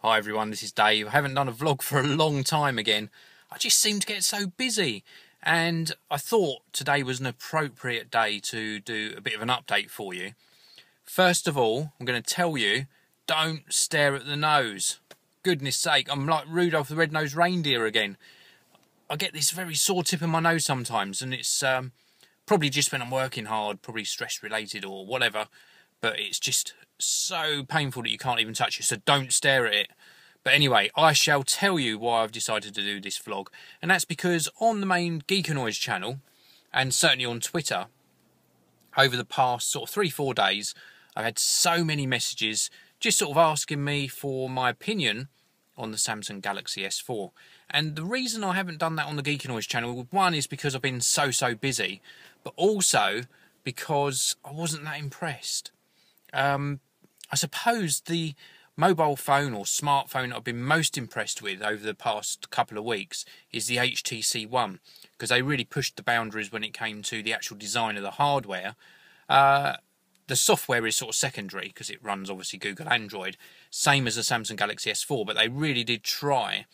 Hi everyone, this is Dave. I haven't done a vlog for a long time again. I just seem to get so busy, and I thought today was an appropriate day to do a bit of an update for you. First of all, I'm going to tell you, don't stare at the nose. Goodness sake, I'm like Rudolph the red-nosed reindeer again. I get this very sore tip in my nose sometimes, and it's probably just when I'm working hard, probably stress related or whatever, but it's just so painful that you can't even touch it, so don't stare at it. But anyway, I shall tell you why I've decided to do this vlog, and that's because on the main Geek Noise channel, and certainly on Twitter, over the past sort of 3-4 days, I've had so many messages just sort of asking me for my opinion on the Samsung Galaxy S4. And the reason I haven't done that on the Geek Noise channel, one is because I've been so busy, but also because I wasn't that impressed. I suppose the mobile phone or smartphone I've been most impressed with over the past couple of weeks is the HTC One, because they really pushed the boundaries when it came to the actual design of the hardware. The software is sort of secondary because it runs obviously Google Android, same as the Samsung Galaxy S4, but they really did try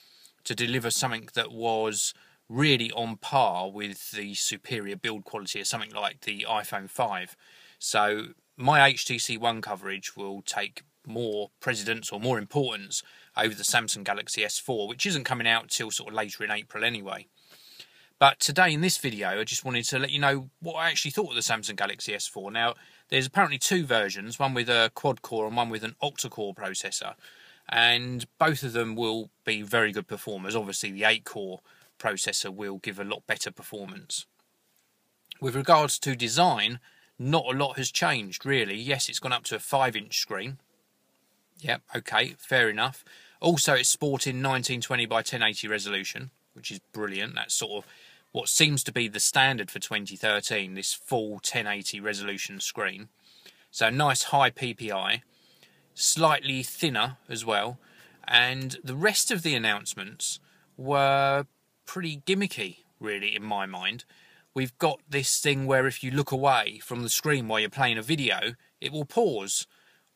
to deliver something that was really on par with the superior build quality of something like the iPhone 5. So my HTC One coverage will take more precedence or more importance over the Samsung Galaxy S4, which isn't coming out till sort of later in April anyway. But today in this video, I just wanted to let you know what I actually thought of the Samsung Galaxy S4. Now, there's apparently two versions, one with a quad-core and one with an octa-core processor. And both of them will be very good performers. Obviously, the 8-core processor will give a lot better performance. With regards to design, not a lot has changed, really. Yes, it's gone up to a 5-inch screen. Yep, okay, fair enough. Also, it's sporting 1920 by 1080 resolution, which is brilliant. That's sort of what seems to be the standard for 2013, this full 1080 resolution screen. So nice high PPI, slightly thinner as well, and the rest of the announcements were pretty gimmicky, really, in my mind. We've got this thing where if you look away from the screen while you're playing a video, it will pause.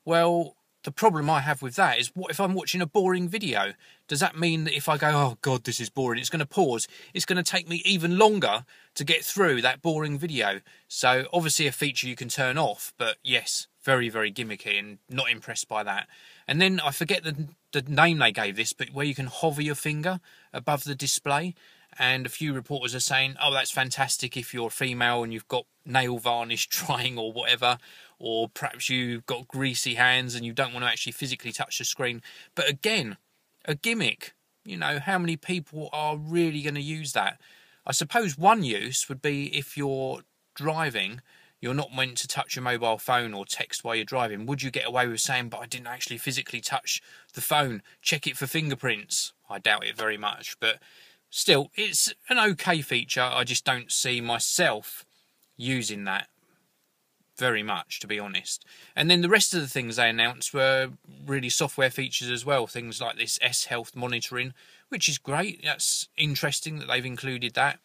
Well, the problem I have with that is, what if I'm watching a boring video? Does that mean that if I go, oh God, this is boring, it's going to pause? It's going to take me even longer to get through that boring video. So obviously a feature you can turn off, but yes, very gimmicky and not impressed by that. And then I forget the name they gave this, but where you can hover your finger above the display. And a few reporters are saying, oh, that's fantastic if you're female and you've got nail varnish drying or whatever, or perhaps you've got greasy hands and you don't want to actually physically touch the screen. But again, a gimmick. You know, how many people are really going to use that? I suppose one use would be if you're driving, you're not meant to touch your mobile phone or text while you're driving. Would you get away with saying, but I didn't actually physically touch the phone, check it for fingerprints? I doubt it very much, but still, it's an okay feature. I just don't see myself using that very much, to be honest. And then the rest of the things they announced were really software features as well. Things like this S-Health monitoring, which is great. That's interesting that they've included that.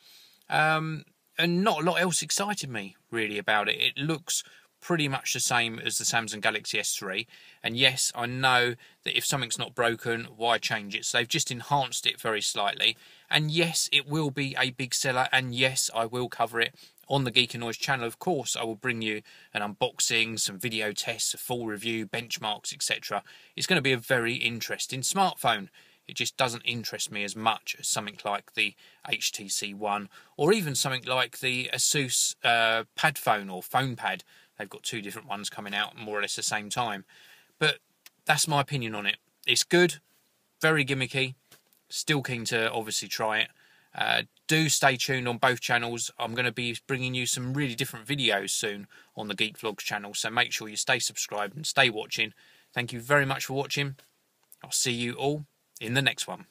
And not a lot else excited me, really, about it. It looks pretty much the same as the Samsung Galaxy S3. And yes, I know that if something's not broken, why change it? So they've just enhanced it very slightly. And yes, it will be a big seller. And yes, I will cover it on the Geek Noise channel. Of course, I will bring you an unboxing, some video tests, a full review, benchmarks, etc. It's going to be a very interesting smartphone. It just doesn't interest me as much as something like the HTC One, or even something like the Asus pad phone or phone pad. They've got two different ones coming out more or less the same time. But that's my opinion on it. It's good, very gimmicky, still keen to obviously try it. Do stay tuned on both channels. I'm going to be bringing you some really different videos soon on the Geek Vlogs channel, so make sure you stay subscribed and stay watching. Thank you very much for watching. I'll see you all in the next one.